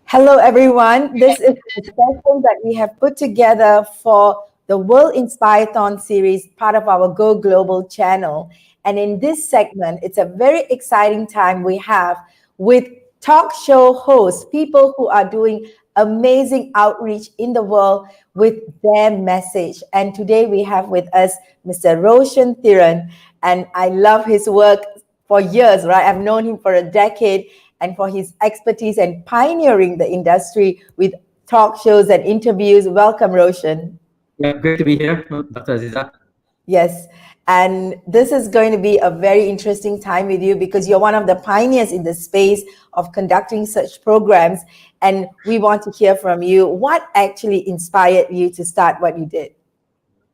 Hello, everyone. This is the session that we have put together for the World Inspire-thon series, part of our Go Global channel. And in this segment, it's a very exciting time we have with talk show hosts, people who are doing amazing outreach in the world with their message. And today we have with us Mr. Roshan Thiran, and I love his work for years, right? I've known him for a decade, and for his expertise and pioneering the industry with talk shows and interviews. Welcome, Roshan. Yeah, great to be here, Dr. Aziza. Yes, and this is going to be a very interesting time with you because you're one of the pioneers in the space of conducting such programs, and we want to hear from you. What actually inspired you to start what you did?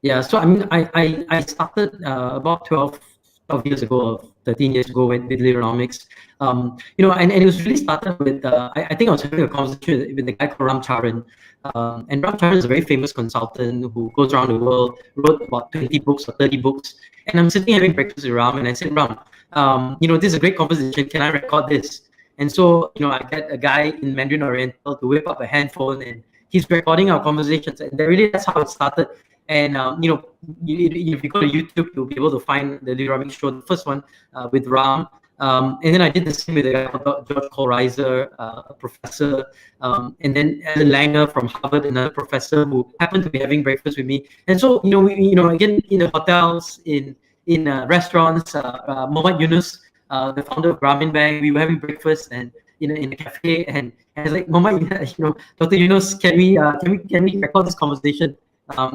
Yeah, so I mean, I started about 12 years ago, 13 years ago with Leaderomics. And it was really started with, I think I was having a conversation with a guy called Ram Charan. And Ram Charan is a very famous consultant who goes around the world, wrote about 20 books or 30 books. And I'm sitting having breakfast with Ram, and I said, Ram, this is a great conversation. Can I record this? And so, I get a guy in Mandarin Oriental to whip up a handphone, and he's recording our conversations. And that's how it started. And if you go to YouTube, you'll be able to find the Leaderomics show, the first one with Ram. And then I did the same with a guy called George Kohlreiser, a professor, and then Alan Langer from Harvard, another professor who happened to be having breakfast with me. And so, again, in the hotels, in restaurants, Mohammad Yunus, the founder of Ramen Bank, we were having breakfast and in a cafe, and I was like, Mohammad, Dr. Yunus, can we record this conversation?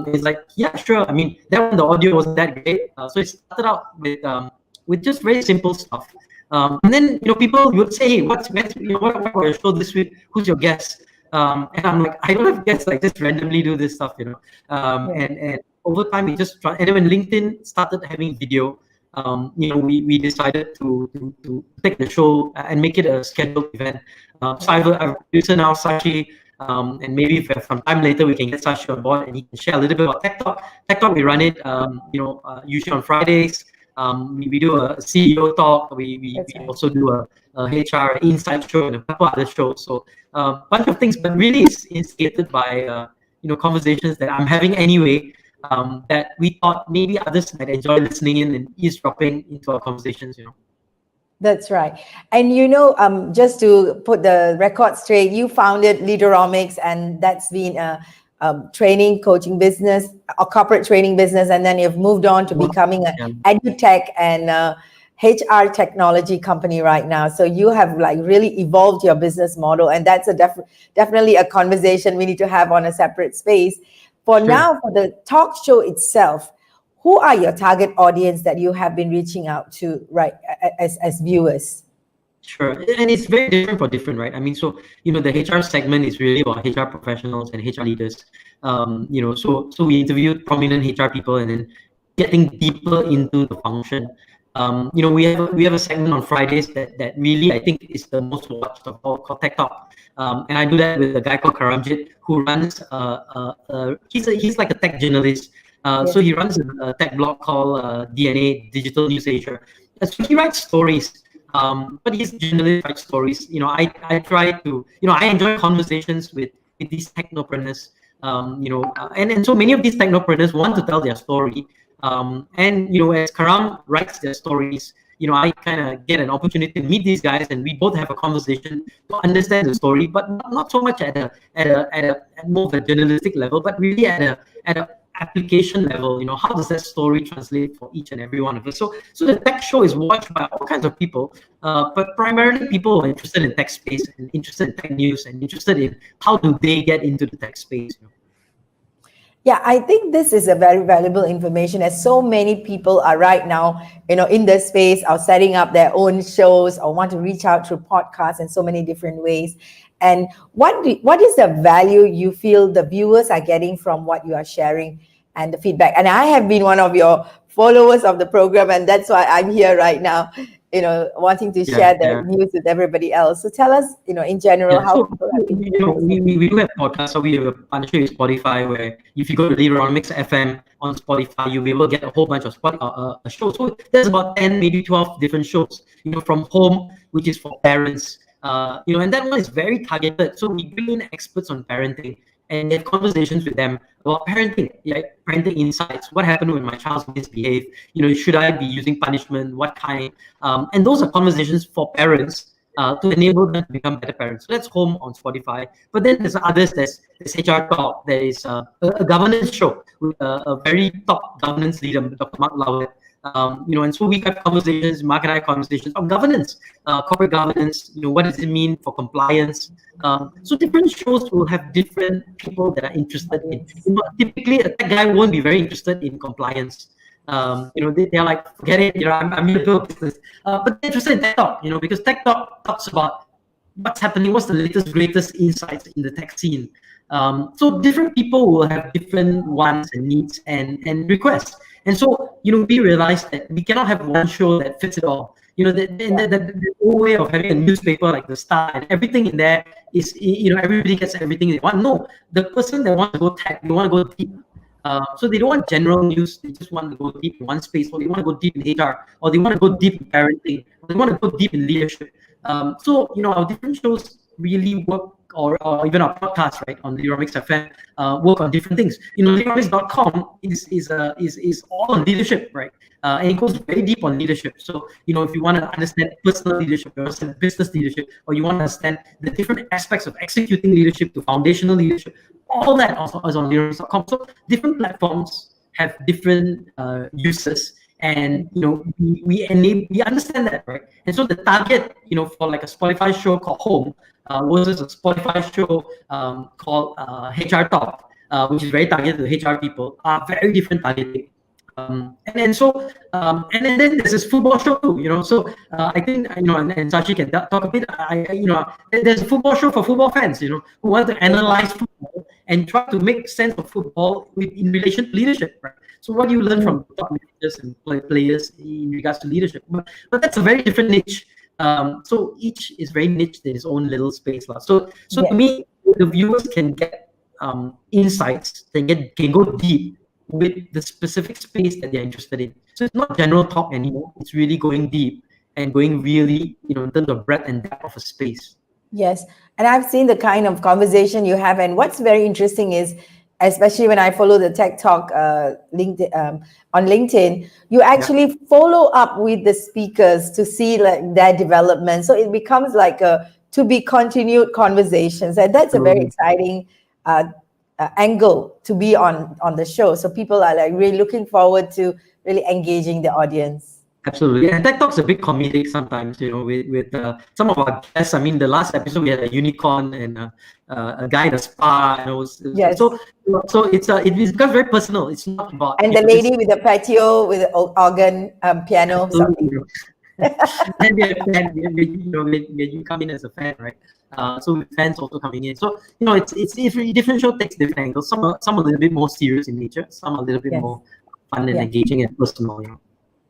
It's like, yeah, sure. I mean, that one, the audio wasn't that great. So it started out with just very simple stuff. And then, people would say, hey, what about your show this week? Who's your guest? And I'm like, I don't have guests, like just randomly do this stuff, and over time we just try. And then when LinkedIn started having video, we decided to take the show and make it a scheduled event. So I have a producer now, Sashi. And maybe if some time later we can get Sashi on board and he can share a little bit about Tech Talk. Tech Talk, we run it, usually on Fridays. We do a CEO talk. We also do a HR insight show and a couple other shows. So a bunch of things, but really it's instigated by conversations that I'm having anyway. That we thought maybe others might enjoy listening in and eavesdropping into our conversations. That's right. And just to put the record straight, you founded Leaderomics, and that's been a training, coaching business, a corporate training business, and then you've moved on to becoming an edutech and HR technology company right now. So you have really evolved your business model, and that's definitely a conversation we need to have on a separate space. For now, for the talk show itself, who are your target audience that you have been reaching out to, right, as viewers? Sure, and it's very different for different, right? I mean, so the HR segment is really about HR professionals and HR leaders. So we interviewed prominent HR people and then getting deeper into the function. We have a segment on Fridays that really I think is the most watched of all, called Tech Talk. And I do that with a guy called Karamjit who runs. He's like a tech journalist. So he runs a tech blog called DNA Digital News Asia. So he writes stories. But he's generally writes stories. I try to, I enjoy conversations with these technopreneurs. And so many of these technopreneurs want to tell their story. And as Karam writes their stories, I kind of get an opportunity to meet these guys, and we both have a conversation to understand the story, but not so much at more of a journalistic level, but really at a application level. How does that story translate for each and every one of us? So the tech show is watched by all kinds of people, but primarily people who are interested in tech space and interested in tech news and interested in how do they get into the tech space. Yeah, I think this is a very valuable information, as so many people are right now, in this space, are setting up their own shows or want to reach out through podcasts in so many different ways. And what is the value you feel the viewers are getting from what you are sharing? and the feedback. And I have been one of your followers of the program, and that's why I'm here right now, wanting to share the news with everybody else. So tell us, in general, how So people have been. we do have podcasts. So we have a partnership with Spotify, where if you go to Leaderomics FM on Spotify, you'll be able to get a whole bunch of shows. So there's about 10, maybe 12 different shows. From home, which is for parents. And that one is very targeted. So we bring in experts on parenting and have conversations with them about parenting, parenting insights. What happened when my child misbehaved? Should I be using punishment? What kind? And those are conversations for parents to enable them to become better parents. So that's home on Spotify. But then there's others. There's HR Talk. There is a governance show with a very top governance leader, Dr. Mark Lowett. And so we have conversations, Mark and I conversations on governance, corporate governance. What does it mean for compliance? So different shows will have different people that are interested in. Typically, a tech guy won't be very interested in compliance. They're like, forget it. I'm here to build business. But they're interested in Tech Talk. Because Tech Talk talks about what's happening, what's the latest, greatest insights in the tech scene. So different people will have different wants and needs and requests. And so, we realized that we cannot have one show that fits it all. The whole way of having a newspaper like The Star and everything in there is, everybody gets everything they want. No, the person that wants to go tech, they want to go deep. So they don't want general news. They just want to go deep in one space, or they want to go deep in HR, or they want to go deep in parenting, or they want to go deep in leadership. So, our different shows really work, or even our podcast, right, on Leaderomics FM, work on different things. Leaderomics.com is all on leadership, right? And it goes very deep on leadership. So, if you want to understand personal leadership, you understand business leadership, or you want to understand the different aspects of executing leadership to foundational leadership, all that also is on Leaderomics.com. So different platforms have different uses. And we understand that, right? And so the target, for like a Spotify show called Home, versus a Spotify show called HR Talk, which is very targeted to HR people, are very different targeting. And then then there's this football show too, so I think and Sachi can talk a bit. There's a football show for football fans, who want to analyze football and try to make sense of football in relation to leadership, right? So what do you learn from top managers and players in regards to leadership? But that's a very different niche. So each is very niche in its own little space. So to me, the viewers can get insights, can go deep with the specific space that they're interested in. So it's not general talk anymore. It's really going deep and going really, in terms of breadth and depth of a space. Yes. And I've seen the kind of conversation you have. And what's very interesting is, especially when I follow the Tech Talk on LinkedIn, you actually follow up with the speakers to see like their development. So it becomes like a to be continued conversations. And that's a very exciting angle to be on the show. So people are like really looking forward to really engaging the audience. Absolutely. And Tech Talk's a bit comedic sometimes, with some of our guests. I mean, the last episode we had a unicorn and a guy in a spa. So it becomes very personal. It's not about... And the lady with the patio with the organ piano. And you come in as a fan, right? So with fans also coming in. So, it's different show takes different angles. Some are a little bit more serious in nature. Some are a little bit more fun and engaging and personal,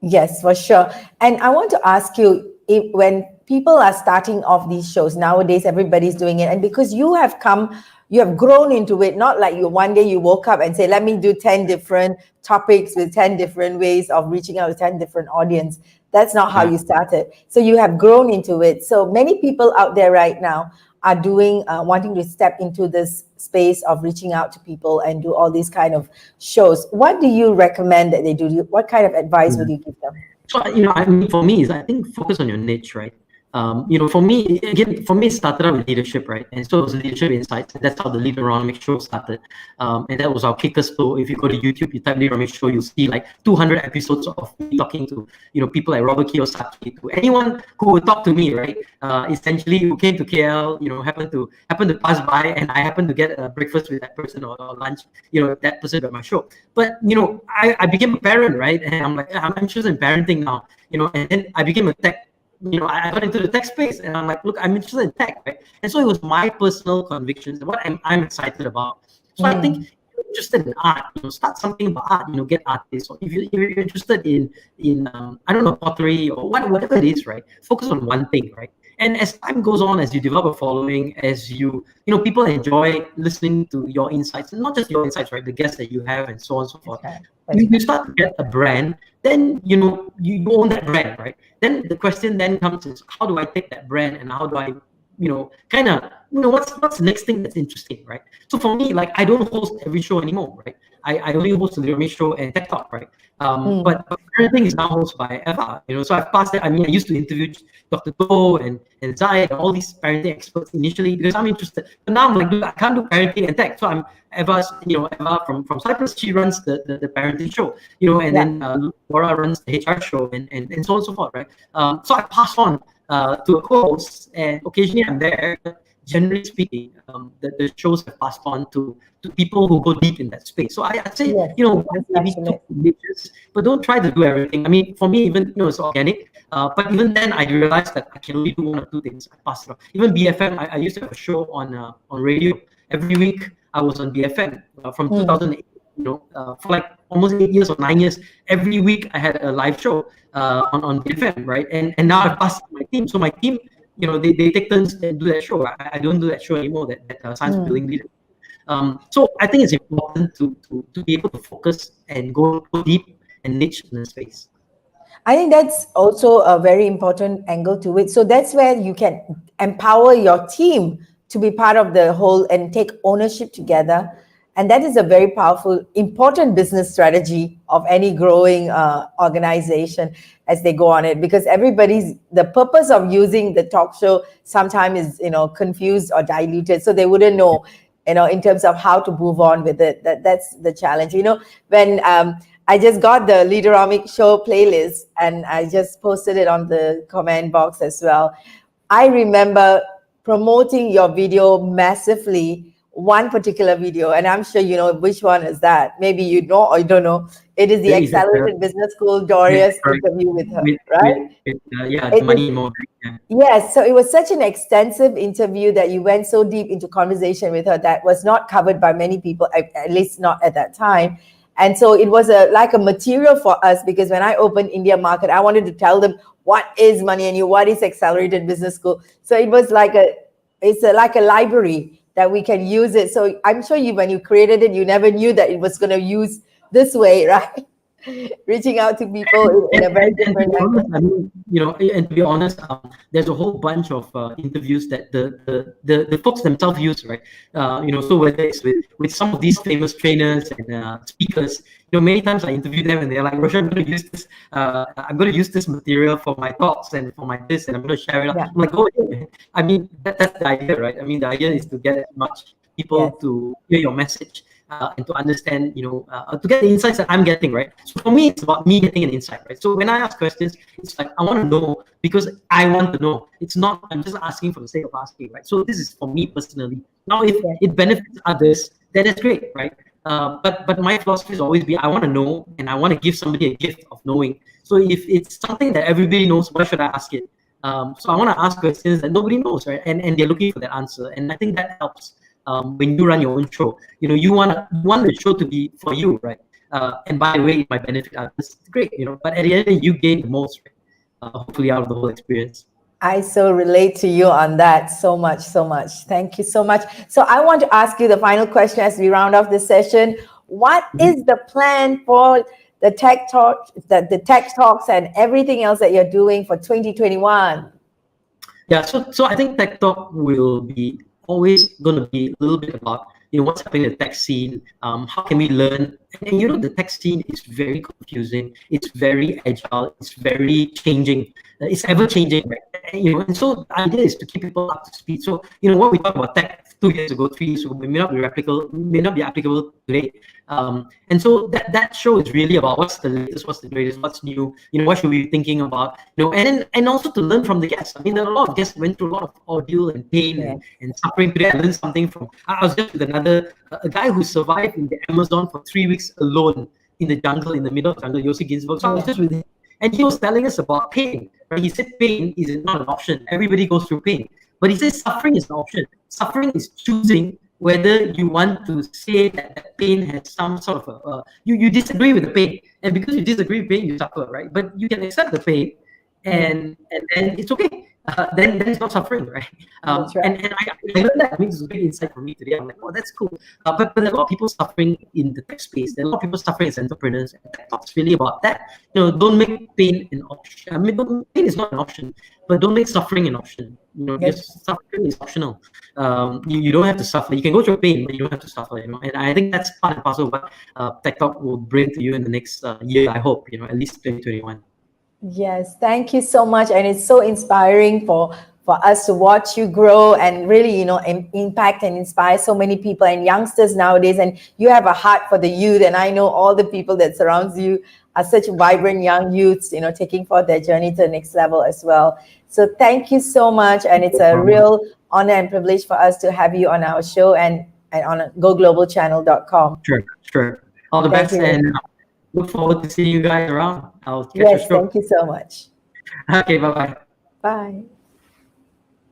Yes, for sure. And I want to ask you, when people are starting off these shows, nowadays everybody's doing it. And because you have grown into it, not like one day you woke up and say, let me do 10 different topics with 10 different ways of reaching out to 10 different audience. That's not how you started. So you have grown into it. So many people out there right now are doing, wanting to step into this space of reaching out to people and do all these kind of shows. What do you recommend that they do? What kind of advice would you give them? So, for me, I think focus on your niche, right? For me, it started out with leadership, right? And so it was leadership insights. That's how the Leaderomics show started. And that was our kicker. So if you go to YouTube, you type Leaderomics show, you'll see like 200 episodes of me talking to, people like Robert Kiyosaki, to anyone who would talk to me, right? Essentially, who came to KL, happened to pass by, and I happened to get a breakfast with that person or lunch, that person at my show. But, I became a parent, right? And I'm like, I'm interested in parenting now, and then I became a tech. I got into the tech space, and I'm like, look, I'm interested in tech, right? And so it was my personal convictions, what I'm excited about. So I think interested in art, start something about art. Get artists. Or if you're interested in I don't know, pottery or whatever it is, right? Focus on one thing, right? And as time goes on, as you develop a following, as people enjoy listening to your insights, and not just your insights, right? The guests that you have, and so on and so forth. That's right. You start to get a brand, then you own that brand, right? Then the question then comes is, how do I take that brand, and how do I kind of, what's the next thing that's interesting, right? So for me, like, I don't host every show anymore, right? I only host the Leaderomics show and Tech Talk, right? But everything is now hosted by Eva, so I've passed that. I mean, I used to interview Dr. To and Zai and all these parenting experts initially because I'm interested. But now I'm like, dude, I can't do parenting and tech. So I'm Eva from Cyprus. She runs the parenting show, and then Laura runs the HR show and so on and so forth, right? So I pass on to a co-host, and occasionally I'm there. But generally speaking, the shows have passed on to people who go deep in that space. So I'd say, maybe two niches, but don't try to do everything. I mean, for me, even it's organic. But even then, I realized that I can only do one or two things. I pass it on. Even BFM, I used to have a show on radio every week. I was on BFM from 2008. For like almost 8 years or 9 years, every week I had a live show on BFM, right? And now I've passed my team. So my team, they take turns and do that show. I don't do that show anymore. That science building leader. So I think it's important to be able to focus and go deep and niche in the space. I think that's also a very important angle to it. So that's where you can empower your team to be part of the whole and take ownership together. And that is a very powerful, important business strategy of any growing organization as they go on it, because the purpose of using the talk show sometimes is, confused or diluted. So they wouldn't know, in terms of how to move on with it. That's the challenge. When I just got the Leaderomics show playlist and I just posted it on the comment box as well. I remember promoting your video massively, one particular video, and I'm sure you know which one is that. Maybe you know or you don't know. It is the Accelerated Business School Doria's interview with her, right? The money more. Yes, so it was such an extensive interview that you went so deep into conversation with her that was not covered by many people, at least not at that time. And so it was like a material for us, because when I opened India market, I wanted to tell them what is Money and You, what is Accelerated Business School. So it was like like a library that we can use it. So I'm sure when you created it, you never knew that it was going to use this way, right? Reaching out to people in a very different way. I mean, and to be honest, there's a whole bunch of interviews that the folks themselves use, right? So whether it's with some of these famous trainers and speakers, many times I interview them and they're like, Roshan, I'm going to use this. I'm going to use this material for my talks and for my this, and I'm going to share it out. I'm like, oh, yeah. I mean, that's the idea, right? I mean, the idea is to get as much people to hear your message. And to understand, to get the insights that I'm getting, right? So for me, it's about me getting an insight, right? So when I ask questions, it's like, I want to know because I want to know. It's not, I'm just asking for the sake of asking, right? So this is for me personally. Now, if it benefits others, then it's great, right? But my philosophy is always be, I want to know and I want to give somebody a gift of knowing. So if it's something that everybody knows, why should I ask it? So I want to ask questions that nobody knows, right? And they're looking for that answer. And I think that helps. When you run your own show, you want the show to be for you, right? And by the way, it might benefit others. Great, but at the end of the day, you gain the most, right? Hopefully, out of the whole experience. I so relate to you on that so much. Thank you so much. So I want to ask you the final question as we round off this session. What is the plan for the tech talk, the tech talks, and everything else that you're doing for 2021? Yeah, so I think Tech Talk will be always going to be a little bit about what's happening in the tech scene, how can we learn, and the tech scene is very confusing, it's very agile, it's very changing, it's ever changing, right? And so the idea is to keep people up to speed. So what we talked about tech 2 years ago, 3 years ago, may not be applicable today. And so that show is really about what's the latest, what's the greatest, what's new, what should we be thinking about, and also to learn from the guests. I mean, there are a lot of guests who went through a lot of ordeal and pain and suffering. Today I learned something from, I was just with a guy who survived in the Amazon for 3 weeks alone in the jungle, in the middle of the jungle, Yossi Ginsburg. So I was just with him, and he was telling us about pain, right? He said pain is not an option. Everybody goes through pain. But he says suffering is an option. Suffering is choosing whether you want to say that that pain has some sort of you disagree with the pain, and because you disagree with pain, you suffer, right? But you can accept the pain, and then it's okay. Then it's not suffering, right? That's right. And I learned that. I mean, it's a big insight for me today. I'm like, oh, that's cool. But there are a lot of people suffering in the tech space. There are a lot of people suffering as entrepreneurs. And tech talks really about that. Don't make pain an option. I mean, pain is not an option, but don't make suffering an option. Because suffering is optional. You don't have to suffer. You can go through pain, but you don't have to suffer. And I think that's part and parcel of what Tech Talk will bring to you in the next year. I hope. At least 2021. Yes, thank you so much. And it's so inspiring for us to watch you grow and really, impact and inspire so many people and youngsters nowadays. And you have a heart for the youth. And I know all the people that surrounds you are such vibrant young youths, taking forth their journey to the next level as well. So thank you so much. And it's a real honor and privilege for us to have you on our show and on goglobalchannel.com. Sure. All the best, and look forward to seeing you guys around. I'll catch Yes, thank you so much. Okay, bye-bye. Bye.